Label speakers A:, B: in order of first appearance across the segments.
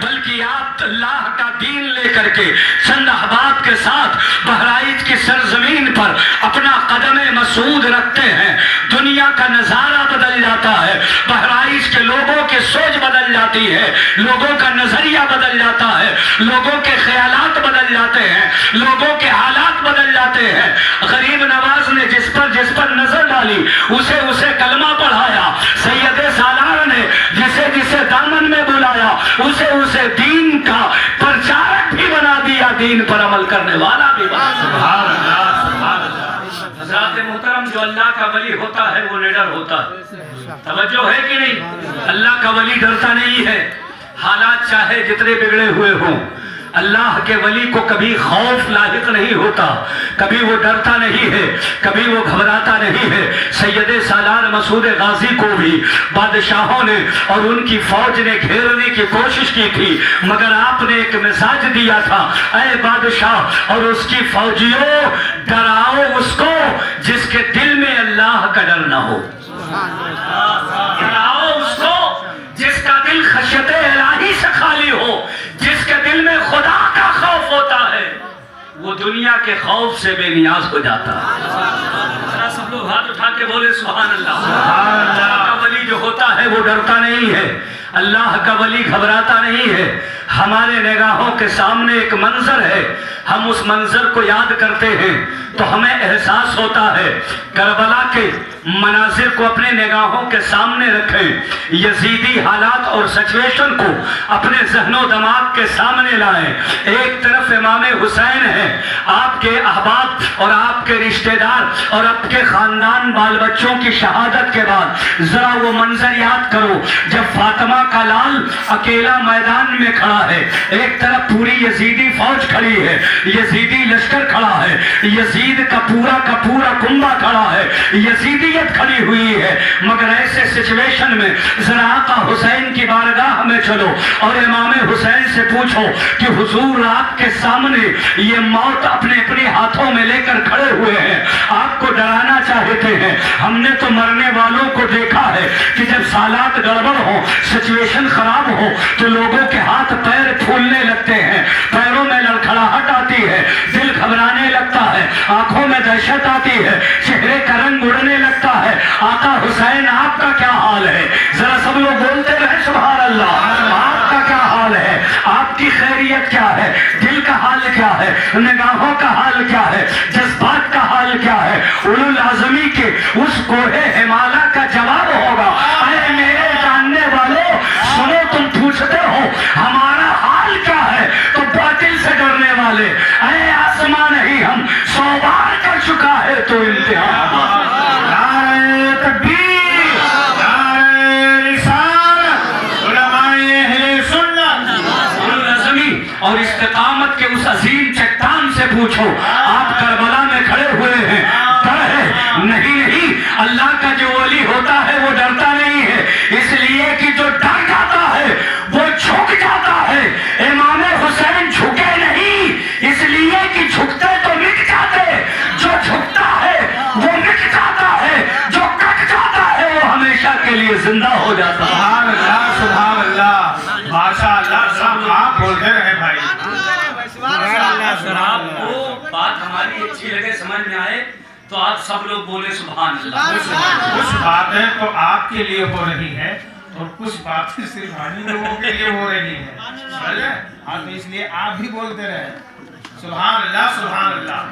A: بلکہ آپ اللہ کا دین لے کر کے چند احباب کے ساتھ بہرائچ کی سرزمین پر اپنا قدم مسعود رکھتے ہیں، دنیا کا نظارہ بدل جاتا ہے، بہرائچ کے لوگوں کی سوچ بدل جاتی ہے، لوگوں کا نظریہ بدل جاتا ہے، لوگوں کے خیالات بدل جاتے ہیں، لوگوں کے حالات بدل جاتے ہیں۔ غریب نواز نے جس پر نظر ڈالی اسے کلمہ پڑھایا، سید سالار نے جسے دامن میں بلایا اسے دین کا پرچارک بھی بنا دیا، دین پر عمل کرنے والا بھی بنا دیا۔ سبحان اللہ، سبحان اللہ۔ حضرات محترم، جو اللہ کا ولی ہوتا ہے وہ نڈر ہوتا ہے، توجہ ہے کہ نہیں؟ اللہ کا ولی ڈرتا نہیں ہے، حالات چاہے جتنے بگڑے ہوئے ہوں، اللہ کے ولی کو کبھی خوف لاحق نہیں ہوتا، کبھی وہ ڈرتا نہیں ہے، کبھی وہ گھبراتا نہیں ہے۔ سید سالار مسعود غازی کو بھی بادشاہوں نے اور ان کی فوج نے گھیرنے کی کوشش کی تھی، مگر آپ نے ایک مساج دیا تھا، اے بادشاہ اور اس کی فوجیوں، ڈراؤ اس کو جس کے دل میں اللہ کا ڈر نہ ہو، ڈراؤ اس کو جس کا دل خشیت الہی سے خالی ہو، جس کے دل میں خدا کا خوف ہوتا ہے، وہ دنیا کے خوف سے بے نیاز ہو جاتا ہے۔ ذرا سب لوگ ہاتھ اٹھا کے بولے سبحان اللہ۔ اللہ کا ولی جو ہوتا ہے وہ ڈرتا نہیں ہے، اللہ کا ولی گھبراتا نہیں ہے۔ ہمارے نگاہوں کے سامنے ایک منظر ہے، ہم اس منظر کو یاد کرتے ہیں تو ہمیں احساس ہوتا ہے۔ کربلا کے مناظر کو اپنے نگاہوں کے سامنے رکھیں، یزیدی حالات اور سچویشن کو اپنے ذہن و دماغ کے سامنے لائیں۔ ایک طرف امام حسین ہے، آپ کے احباب اور آپ کے رشتہ دار اور آپ کے خاندان بال بچوں کی شہادت کے بعد ذرا وہ منظر یاد کرو جب فاطمہ کا لال اکیلا میدان میں کھڑا ہے، ایک طرف پوری یزیدی فوج کھڑی ہے، یزیدی لشکر کھڑا ہے، یزید کا پورا کنبہ کھڑا ہے، یزیدیت کھڑی ہوئی ہے، مگر ایسے سچویشن میں ذرا آقا حسین کی بارگاہ میں چلو اور امام حسین سے پوچھو کہ حضور آپ کے سامنے یہ موت اپنے ہاتھوں میں لے کر کھڑے ہوئے ہیں، آپ کو ڈرانا چاہتے ہیں۔ ہم نے تو مرنے والوں کو دیکھا ہے کہ جب حالات گڑبڑ ہو، سچویشن خراب ہو تو لوگوں کے ہاتھ پیر پھولنے لگتے ہیں، پیروں میں لڑکھڑاہٹ آتی ہے، دل گھبرانے لگتا ہے، آنکھوں میں دہشت آتی ہے، چہرے کا رنگ اڑنے لگتا ہے۔ آقا حسین آپ کا کیا حال ہے؟ ذرا سب لوگ بولتے رہے سبحان اللہ۔ آپ کا کیا حال ہے؟ آپ کی خیریت کیا ہے؟ دل کا حال کیا ہے؟ نگاہوں کا حال کیا ہے؟ جذبات کا حال کیا ہے؟ اولو العزمی کے اس کوہ ہمالیہ کا جواب ہوگا، اے میرے جاننے والوں سنو، تم پوچھتے ہو ہمارا حال کیا ہے تو باطل سے ڈرنے والے، اے آسمان نہیں ہم 100 بار کر چکا ہے تو امتحان۔ نعرہ تکبیر، نعرہ رسالت، علماء اہل سنت، العزمی اور استقامت کے اس عظیم چٹان سے پوچھو، آپ کربلا میں کھڑے ہوئے ہیں، ڈر ہے؟ نہیں، اللہ کا جو ولی ہوتا ہے وہ ڈرتا نہیں ہے، اس لیے کہ جو ڈر جاتا ہے وہ جھک جاتا ہے۔ امام حسین جھکے نہیں اس لیے کہ جھکتے تو مٹ جاتے، جو جھکتا ہے وہ مٹ جاتا ہے، جو کٹ جاتا ہے وہ ہمیشہ کے لیے زندہ ہو جاتا ہے۔
B: سبحان اللہ، سبحان اللہ، ماشاء اللہ۔ سب آپ بولتے رہے بھائی۔
A: اگر آپ کو بات ہماری اچھی لگے، سمجھ میں آئے تو آپ سب لوگ بولے سبحان اللہ۔
B: کچھ باتیں تو آپ کے لیے ہو رہی ہے اور کچھ باتیں صرف ہم لوگوں کے لیے ہو رہی ہے، سمجھے؟ ہاں تو اس لیے آپ بھی بولتے رہے سبحان اللہ، سبحان اللہ،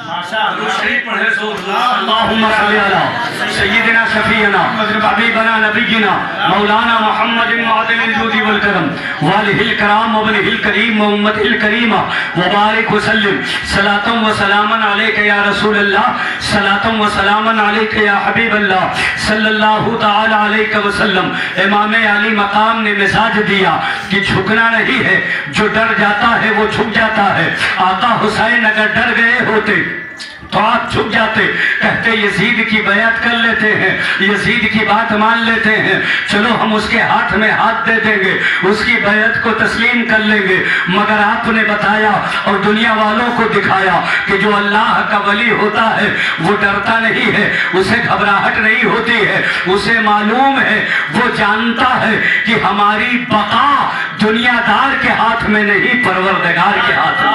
B: ماشاء اللہ۔
A: شریف پڑھے سو اللہم صلی علی سیدنا شفیعنا حبیبنا نبینا مولانا محمد معدن الجود والکرم والہ الکرام وابنہ الکریم وامتہ الکریمہ وبارک وسلم صلاۃ و سلاما علیک یا رسول اللہ، صلاۃ و سلاما علیک یا حبیب اللہ صلی اللہ تعالی علیہ وسلم۔ امام علی مقام نے مزاج دیا کہ جھکنا نہیں ہے، جو ڈر جاتا ہے وہ جھک جاتا ہے۔ آقا حسین اگر ڈر گئے ہوتے تو آپ جھک جاتے, کہتے یزید کی بیعت کر لیتے ہیں, یزید کی بات مان لیتے ہیں, چلو ہم اس کے ہاتھ میں ہاتھ دے دیں گے, اس کی بیعت کو تسلیم کر لیں گے. مگر آپ نے بتایا اور دنیا والوں کو دکھایا کہ جو اللہ کا ولی ہوتا ہے وہ ڈرتا نہیں ہے, اسے گھبراہٹ نہیں ہوتی ہے, اسے معلوم ہے, وہ جانتا ہے کہ ہماری بقا دنیا دار کے ہاتھ میں نہیں, پروردگار کے ہاتھ میں.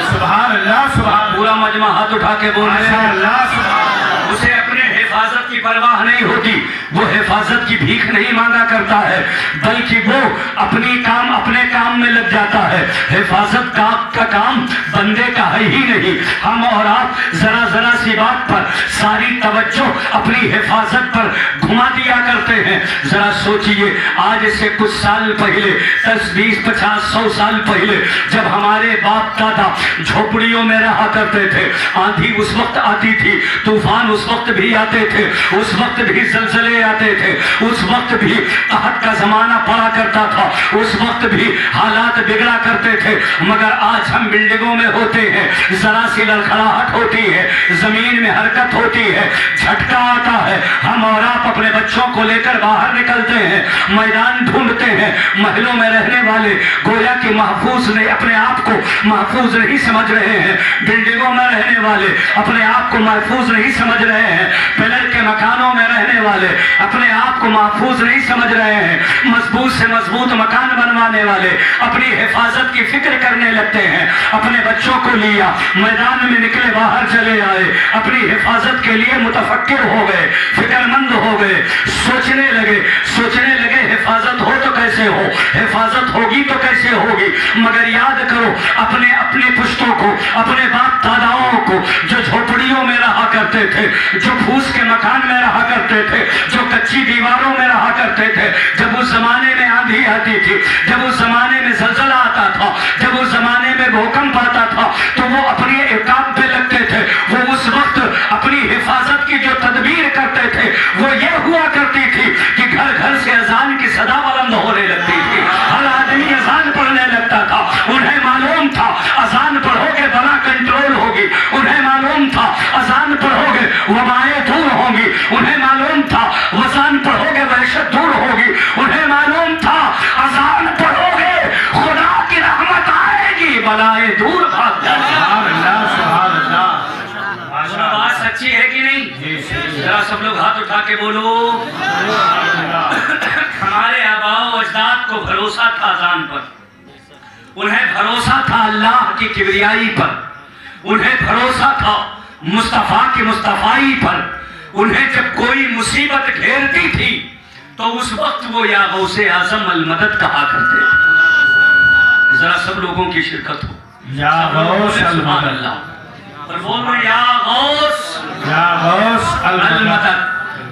B: سبحان اللہ, سبحان
A: پورا مجمع ہاتھ اٹھا کے بول رہے ہیں
B: اللہ, سبحان
A: اسے اپنے حفاظت کی پرواہ نہیں ہوتی, وہ حفاظت کی بھیک نہیں مانگا کرتا ہے, بلکہ وہ اپنے کام میں لگ جاتا ہے. حفاظت کا کام بندے کا ہے ہی نہیں. ہم اور آپ ذرا سی بات پر ساری توجہ اپنی حفاظت پر گھما دیا کرتے ہیں. ذرا سوچئے, آج سے کچھ سال پہلے, 10, 20, 50, 100 سال پہلے جب ہمارے باپ دادا جھوپڑیوں میں رہا کرتے تھے, آندھی اس وقت آتی تھی, طوفان اس وقت بھی آتے تھے, اس وقت بھی زلزلے آتے تھے, اس وقت بھی قحط کا زمانہ پڑا کرتا تھا, اس وقت بھی حالات بگڑا کرتے تھے. مگر آج ہم بلڈنگوں میں ہوتے ہیں, ذرا سی لڑکھڑاہٹ ہوتی ہے, زمین میں حرکت ہوتی ہے, جھٹکا آتا ہے, ہم اور آپ اپنے بچوں کو لے کر باہر نکلتے ہیں, میدان ڈھونڈتے ہیں. محلوں میں رہنے والے گویا کہ محفوظ نہیں, اپنے آپ کو محفوظ نہیں سمجھ رہے ہیں. بلڈنگوں میں رہنے والے اپنے آپ کو محفوظ نہیں سمجھ رہے ہیں. پلر کے مکانوں میں رہنے والے اپنے آپ کو محفوظ نہیں سمجھ رہے ہیں. مضبوط سے مضبوط مکان بنوانے والے اپنی حفاظت کی فکر کرنے لگتے ہیں. اپنے بچوں کو لیا, میدان میں نکلے, باہر چلے آئے, اپنی حفاظت کے لیے متفکر ہو گئے, فکر مند ہو گئے, سوچنے لگے حفاظت ہو تو کیسے ہو, حفاظت ہوگی تو کیسے ہوگی. مگر یاد کرو اپنے پشتوں کو, اپنے باپ داداؤں کو جو جھوپڑیوں میں رہا کرتے تھے, جو پھوس کے مکان میں رہا کرتے تھے, جو کچی دیواروں میں رہا کرتے تھے, جب اس زمانے میں آندھی آتی تھی, جب اس زمانے میں زلزلہ آتا تھا, جب اس زمانے میں بھوکمپ آتا تھا, تو وہ اپنے کام پہ لگتے تھے. وہ اس وقت اپنی حفاظت کی جو تدبیر کرتے تھے وہ یہ ہوا کرتی تھی کہ گھر گھر سے اذان کی صدا بلند ہونے لگتی تھی, ہر آدمی اذان پڑھنے لگتا تھا. انہیں معلوم تھا اذان پڑھو گے بلا کنٹرول ہوگی, انہیں معلوم تھا اذان پڑھو گے وبائیں دور ہوں گی, انہیں معلوم تھا اذان پڑھو گے وحشت دور ہوگی, انہیں معلوم تھا اذان پڑھو گے خدا کی رحمت آئے گی, بلائیں دور بھاگ جائیں گی.
B: سبحان اللہ.
A: بات سچی ہے کہ نہیں؟ ذرا سب لوگ ہاتھ اٹھا کے بولو. ہمارے آباء و اجداد کو بھروسہ تھا اذان پر, انہیں بھروسہ تھا اللہ کی کبریائی پر, انہیں بھروسہ تھا مصطفیٰ کی مصطفائی پر. انہیں جب کوئی مصیبت گھیرتی تھی تو اس وقت وہ یا غوث اعظم المدد کہا کرتے. ذرا سب لوگوں کی شرکت ہو.
B: یا غوث
A: سبحان اللہ, اور بول رہے یا غوث المدد.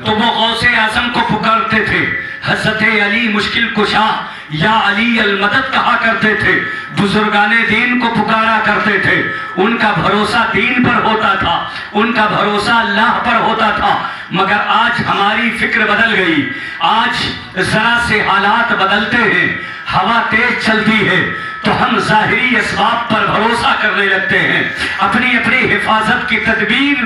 A: تو وہ غوث اعظم کو پکارتے تھے. حضرت علی مشکل کشا یا علی المدد کہا کرتے تھے. بزرگان دین کو پکارا کرتے تھے. ان کا بھروسہ دین پر ہوتا تھا, ان کا بھروسہ اللہ پر ہوتا تھا. مگر آج ہماری فکر بدل گئی. آج ذرا سے حالات بدلتے ہیں, ہوا تیز چلتی ہے تو ہم ظاہری اسباب پر بھروسہ کرنے لگتے ہیں, اپنی حفاظت کی تدبیر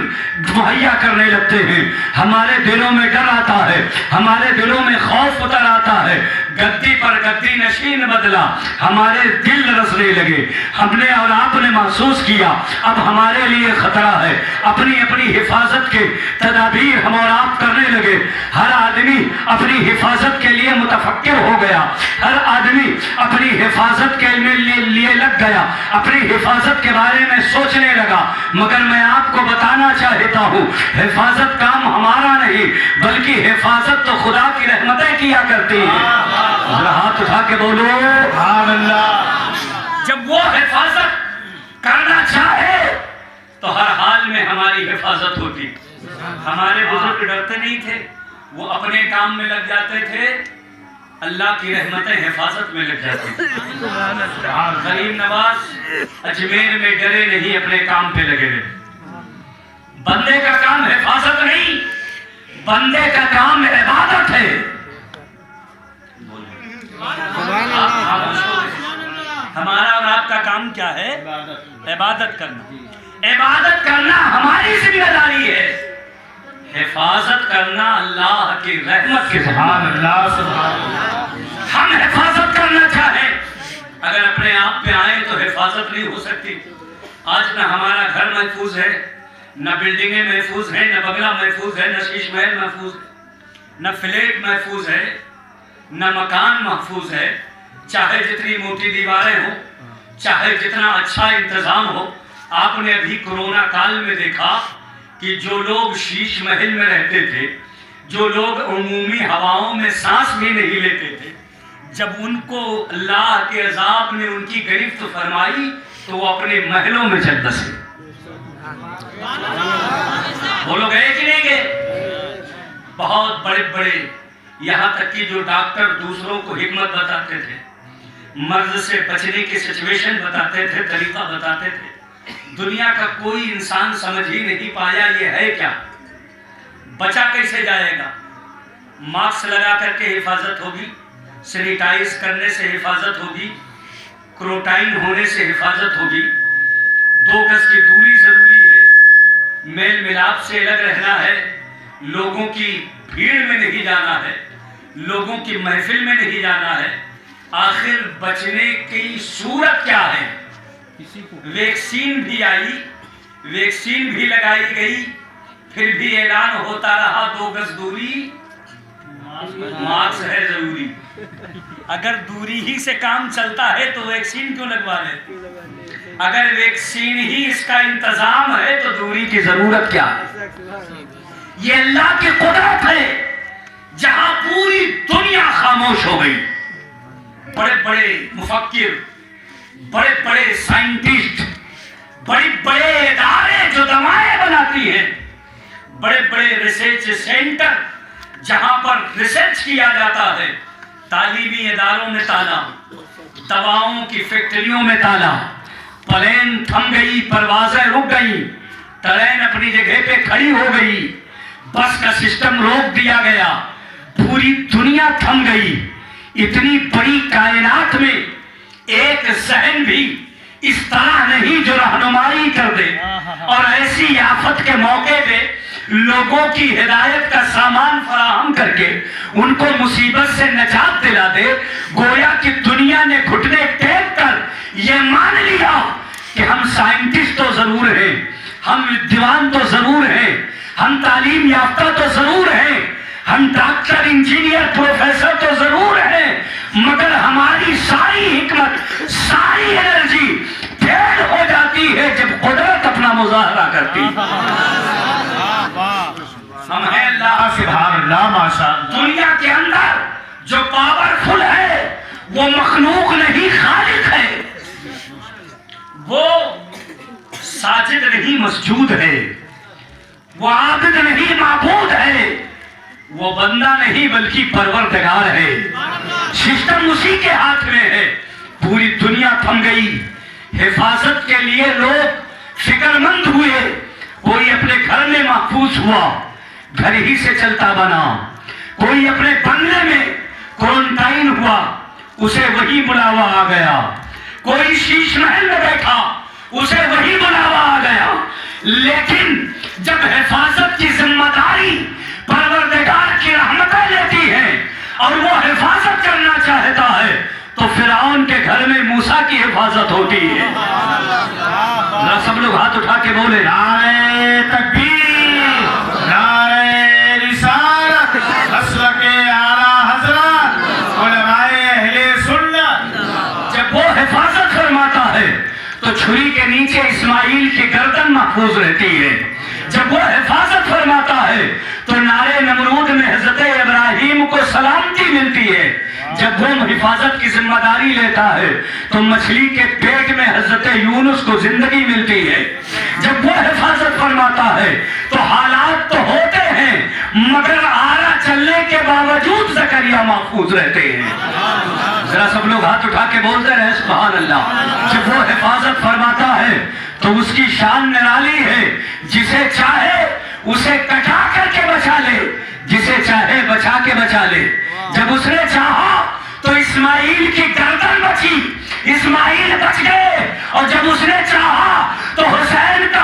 A: مہیا کرنے لگتے ہیں. ہمارے دلوں میں ڈر آتا ہے, ہمارے دلوں میں خوف اتر آتا ہے. گدی پر گدی نشین بدلا, ہمارے دل رسنے لگے. ہم نے اور آپ نے محسوس کیا اب ہمارے لیے خطرہ ہے. اپنی حفاظت کے تدابیر ہم اور آپ کرنے لگے. ہر آدمی اپنی حفاظت کے لیے متفکر ہو گیا, ہر آدمی اپنی حفاظت کے لیے لگ گیا, اپنی حفاظت کے بارے میں سوچنے لگا. مگر میں آپ کو بتانا چاہتا ہوں حفاظت کام ہمارا نہیں, بلکہ حفاظت تو خدا کی رحمتیں کیا کرتی ہیں. ذرا ہاتھ اٹھا کے بولو
B: سبحان اللہ.
A: جب وہ حفاظت کرنا چاہے تو ہر حال میں ہماری حفاظت ہوتی. ہمارے بزرگ ڈرتے نہیں تھے, وہ اپنے کام میں لگ جاتے تھے, اللہ کی رحمتیں حفاظت میں لگ جاتی تھی. غریب نواز اجمیر میں ڈرے نہیں, اپنے کام پہ لگے رہے. بندے کا کام حفاظت نہیں, بندے کا کام عبادت ہے. ہمارا اور آپ کا کام کیا ہے؟ عبادت کرنا. عبادت کرنا ہماری ذمہ داری ہے، حفاظت کرنا اللہ کی رحمت کی ذمہ
B: سبحان
A: داری ہے۔
B: اللہ سبحان اللہ۔
A: ہم حفاظت کرنا چاہیں، اگر اپنے آپ پہ آئیں تو حفاظت نہیں ہو سکتی۔ آج نہ ہمارا گھر محفوظ ہے، نہ بلڈنگیں محفوظ ہیں، نہ بنگلہ محفوظ ہے، نہ شیش محل محفوظ ہے، نہ فلیٹ محفوظ ہے، نہ مکان محفوظ ہے، چاہے جتنی موٹی دیواریں ہوں، چاہے جتنا اچھا انتظام ہو۔ آپ نے ابھی کورونا کال میں دیکھا کہ جو لوگ شیش محل میں رہتے تھے، جو لوگ عمومی ہواؤں میں سانس بھی نہیں لیتے تھے، جب ان کو اللہ کے عذاب نے ان کی گرفت فرمائی تو وہ اپنے محلوں میں چل بسے۔ وہ لوگ گئے کہ نہیں گئے؟ بہت بڑے بڑے، یہاں تک کہ جو ڈاکٹر دوسروں کو حکمت بتاتے تھے، مرض سے بچنے کی سچویشن بتاتے تھے، طریقہ بتاتے تھے، دنیا کا کوئی انسان سمجھ ہی نہیں پایا یہ ہے کیا، بچا کیسے جائے گا۔ ماسک لگا کر کے حفاظت ہوگی، سینیٹائز کرنے سے حفاظت ہوگی، کروٹائن ہونے سے حفاظت ہوگی، 2 گز کی دوری ضروری ہے، میل ملاپ سے الگ رہنا ہے، لوگوں کی بھیڑ میں نہیں جانا ہے، لوگوں کی محفل میں نہیں جانا ہے۔ آخر بچنے کی صورت کیا ہے؟ ویکسین بھی آئی، ویکسین بھی لگائی گئی، پھر بھی اعلان ہوتا رہا 2 گز دوری، ماسک ہے ضروری۔ اگر دوری ہی سے کام چلتا ہے تو ویکسین کیوں لگوا لیں؟ اگر ویکسین ہی اس کا انتظام ہے تو دوری کی ضرورت کیا ہے؟ یہ اللہ کی قدرت ہے، جہاں پوری دنیا خاموش ہو گئی، بڑے بڑے مفکر، بڑے بڑے سائنٹسٹ، بڑے بڑے ادارے جو دوائیں بناتی ہیں، بڑے بڑے ریسرچ سینٹر جہاں پر ریسرچ کیا جاتا ہے، تعلیمی اداروں میں تالا، دواؤں کی فیکٹریوں میں تالا، پلین تھم گئی، پروازیں رک گئی، ٹرین اپنی جگہ پہ کھڑی ہو گئی، بس کا سسٹم روک دیا گیا، پوری دنیا تھم گئی۔ اتنی بڑی کائنات میں ایک ذہن بھی اس طرح نہیں جو رہنمائی کر دے اور ایسی آفت کے موقع پہ لوگوں کی ہدایت کا سامان فراہم کر کے ان کو مصیبت سے نجات دلا دے۔ گویا کہ دنیا نے گھٹنے ٹیک کر یہ مان لیا کہ ہم سائنٹسٹ تو ضرور ہیں، ہم ودیوان تو ضرور ہیں، ہم تعلیم یافتہ تو ضرور ہیں، ہم ڈاکٹر انجینئر پروفیسر تو ضرور ہیں، مگر ہماری ساری حکمت، ساری انرجی فیل ہو جاتی ہے جب قدرت اپنا مظاہرہ کرتی ہے۔ ہم ہیں اللہ
B: سبحان اللہ ماشاء اللہ۔
A: دنیا کے اندر جو پاورفل ہے وہ مخلوق نہیں خالق ہے، وہ ساجد نہیں مسجود ہے، وہ عابد نہیں معبود ہے، وہ بندہ نہیں بلکہ پروردگار ہے۔ سسٹم اسی کے ہاتھ میں ہے۔ پوری دنیا تھم گئی، حفاظت کے لیے لوگ فکر مند ہوئے، کوئی اپنے گھر میں محفوظ ہوا، گھر ہی سے چلتا بنا، کوئی اپنے بنگلے میں کوارنٹائن ہوا، اسے وہی بلاوا آ گیا، کوئی شیش محل میں بیٹھا، اسے وہی بلاوا آ گیا۔ لیکن جب حفاظت کی ذمہ داری پروردگار کی رحمتیں لیتی ہیں اور وہ حفاظت کرنا چاہتا ہے تو فرعون کے گھر میں موسیٰ کی حفاظت ہوتی ہے۔ ذرا سب لوگ ہاتھ اٹھا کے بولے
B: نعرہ تکبیر، نعرہ رسالت، مسلک اعلیٰ حضرت، علماء اہل سنت۔
A: جب وہ حفاظت فرماتا ہے تو چھری کے نیچے اسماعیل کی گردن محفوظ رہتی ہے، جب وہ حفاظت فرماتا ہے تو نارے نمرود میں حضرت ابراہیم کو سلامتی ملتی ہے، جب وہ حفاظت کی ذمہ داری لیتا ہے تو مچھلی کے پیٹ میں حضرت یونس کو زندگی ملتی ہے، جب وہ حفاظت فرماتا ہے تو حالات تو ہوتے ہیں مگر آرا چلنے کے باوجود زکریا محفوظ رہتے ہیں۔ ذرا سب لوگ ہاتھ اٹھا کے بولتے رہے سبحان اللہ۔ جب وہ حفاظت فرماتا ہے تو اس کی شان نرالی ہے، جسے چاہے اسے کٹا کر کے بچا لے، جسے چاہے بچا کے بچا لے۔ جب اس نے چاہا تو اسماعیل کی گردن بچی، اسماعیل بچ گئے، اور جب اس نے چاہا تو حسین کا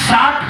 A: 7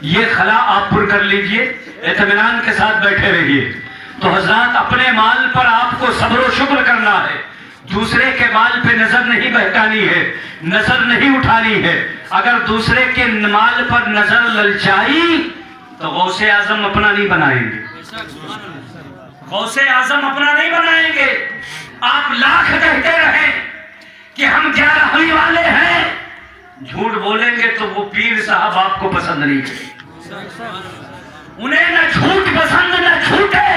A: یہ خلا آپ پر کر لیجئے، اطمینان کے ساتھ بیٹھے رہیے۔ تو حضرات اپنے مال پر آپ کو صبر و شکر کرنا ہے، دوسرے کے مال پہ نظر نہیں بہکانی ہے، نظر نہیں اٹھانی ہے۔ اگر دوسرے کے مال پر نظر للچائی تو غوث اعظم اپنا نہیں بنائیں گے، غوث اعظم اپنا نہیں بنائیں گے۔ آپ لاکھ کہتے رہیں کہ ہم 11ویں والے ہیں، جھوٹ بولیں گے تو وہ پیر صاحب آپ کو پسند نہیں کریں، انہیں نہ جھوٹ پسند نہ جھوٹے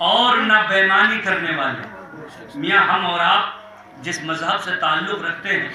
A: اور نہ بےمانی کرنے والے۔ میاں ہم اور آپ جس مذہب سے تعلق رکھتے ہیں،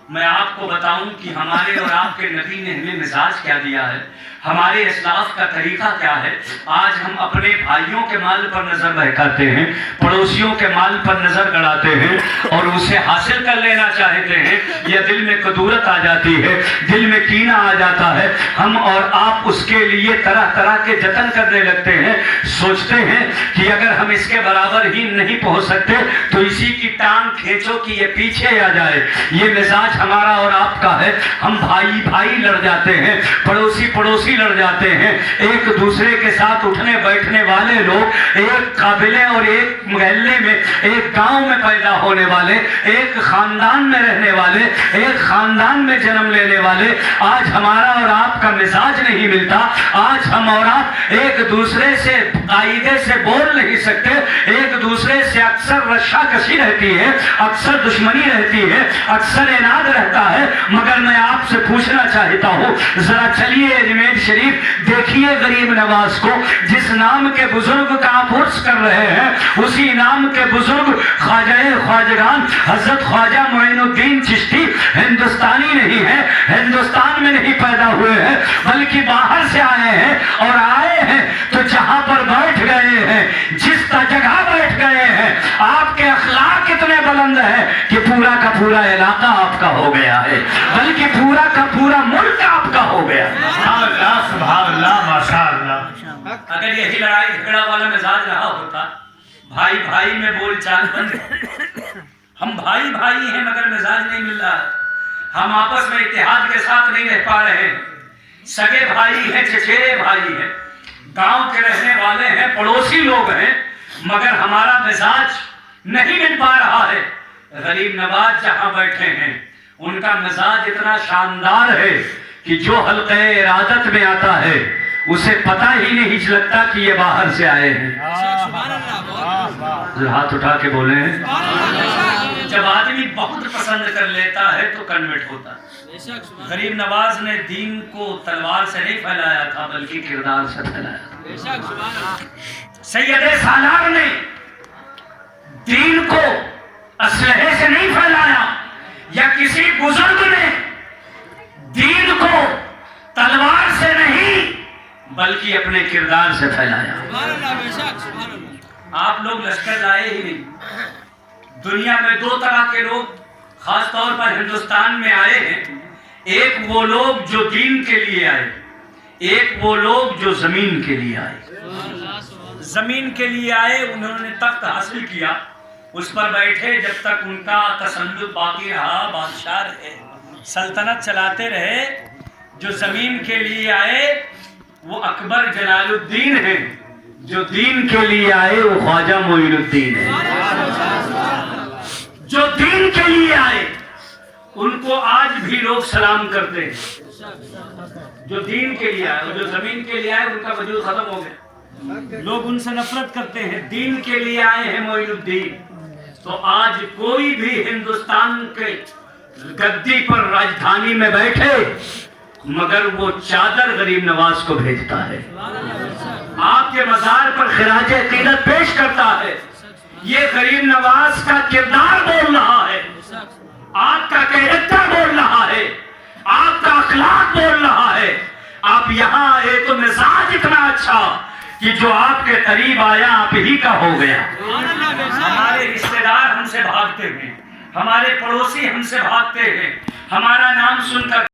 A: میں آپ کو بتاؤں کہ ہمارے اور آپ کے نبی نے ہمیں مزاج کیا دیا ہے، ہمارے اسلاف کا طریقہ کیا ہے۔ آج ہم اپنے بھائیوں کے مال پر نظر بہکاتے ہیں، پڑوسیوں کے مال پر نظر گڑاتے ہیں اور اسے حاصل کر لینا چاہتے ہیں، یا دل میں کدورت آ جاتی ہے، دل میں کینہ آ جاتا ہے، ہم اور آپ اس کے لیے طرح طرح کے جتن کرنے لگتے ہیں، سوچتے ہیں کہ اگر ہم اس کے برابر ہی نہیں پہنچ سکتے تو اسی کی ٹانگ کھینچو کہ یہ پیچھے آ جائے۔ یہ مزاج ہمارا اور آپ کا ہے، ہم بھائی بھائی لڑ جاتے ہیں، پڑوسی پڑوسی لڑ جاتے ہیں، ایک دوسرے کے ساتھ اٹھنے بیٹھنے والے لوگ، ایک قابلے اور ایک محلے میں، ایک گاؤں میں پیدا ہونے والے، ایک خاندان میں رہنے والے، ایک خاندان میں جنم لینے والے، آج ہمارا اور آپ کا مزاج نہیں ملتا۔ آج ہم اور آپ ایک دوسرے سے قاعدے سے بول نہیں سکتے، ایک دوسرے سے اکثر رشا کشی رہتی ہے، اکثر دشمنی رہتی ہے، اکثر اناد رہتا ہے۔ مگر میں آپ سے پوچھنا چاہتا ہوں، ذرا چلیے اجمیر شریف دیکھیے غریب نواز کو، جس نام کے بزرگ کا آپ عرس کر رہے ہیں، اسی نام کے بزرگ خواجہ خواجگان حضرت خواجہ معین الدین چشتی ہندوستانی نہیں ہے، ہندوستان میں نہیں پیدا ہوئے ہیں، بلکہ باہر سے آئے ہیں، اور آئے ہیں تو جہاں پر بیٹھ گئے ہیں، جس جگہ بیٹھ گئے ہیں، آپ کے اخلاق اتنے بلند ہیں کہ پورا کا پورا علاقہ آپ کا ہو گیا ہے، بلکہ پورا کا پورا ملک آپ کا ہو گیا۔
B: سبحان اللہ، سبحان اللہ، ماشاء اللہ۔
A: اگر یہی لڑائی جھگڑا والا مزاج رہا ہوتا، بھائی بھائی میں بول چال بند، ہم بھائی بھائی ہیں مگر مزاج نہیں مل رہا، ہم آپس میں اتحاد کے ساتھ نہیں رہ پا رہے ہیں، سگے بھائی ہیں، چچیرے بھائی ہیں، گاؤں کے رہنے والے ہیں، پڑوسی لوگ ہیں، مگر ہمارا مزاج نہیں مل پا رہا ہے۔ غریب نواز جہاں بیٹھے ہیں ان کا مزاج اتنا شاندار ہے کہ جو حلقہ ارادت میں آتا ہے اسے پتہ ہی نہیں لگتا کہ یہ باہر سے آئے ہیں۔ ہاتھ اٹھا کے بولیں، جب آدمی بہت پسند کر لیتا ہے تو کنورٹ ہوتا ہے۔ غریب نواز نے دین کو تلوار سے نہیں پھیلایا تھا بلکہ کردار سے پھیلایا۔ سید سالار نے دین کو اسلحے سے نہیں پھیلایا، یا کسی بزرگ نے دین کو تلوار سے نہیں بلکہ اپنے کردار سے پھیلایا۔ آپ لوگ لشکر لائے ہی نہیں۔ دنیا میں دو طرح کے لوگ خاص طور پر ہندوستان میں آئے ہیں، ایک وہ لوگ جو دین کے لیے آئے، ایک وہ لوگ جو زمین کے لیے آئے۔ زمین کے لیے آئے، انہوں نے تخت حاصل کیا، اس پر بیٹھے، جب تک ان کا تسلط باقی رہا، بادشاہ رہے، سلطنت چلاتے رہے۔ جو زمین کے لیے آئے وہ اکبر جلال الدین ہیں، جو دین کے لیے آئے وہ خواجہ معین الدین ہیں۔ جو دین کے لیے آئے ان کو آج بھی لوگ سلام کرتے ہیں، جو دین کے لیے آئے، جو زمین کے لیے آئے ان کا وجود ختم ہو گیا، لوگ ان سے نفرت کرتے ہیں۔ دین کے لیے آئے ہیں معین الدین، تو آج کوئی بھی ہندوستان کے گدی پر راجدھانی میں بیٹھے مگر وہ چادر غریب نواز کو بھیجتا ہے، آپ کے مزار پر خراج عقیدت پیش کرتا ہے۔ یہ غریب نواز کا کردار بول رہا ہے، آپ کا کیریکٹر بول رہا ہے، آپ کا اخلاق بول رہا ہے۔ آپ یہاں آئے تو مزاج اتنا اچھا کہ جو آپ کے قریب آیا آپ ہی کا ہو گیا۔ ہمارے رشتہ دار ہم سے بھاگتے ہیں، ہمارے پڑوسی ہم سے بھاگتے ہیں، ہمارا نام سن کر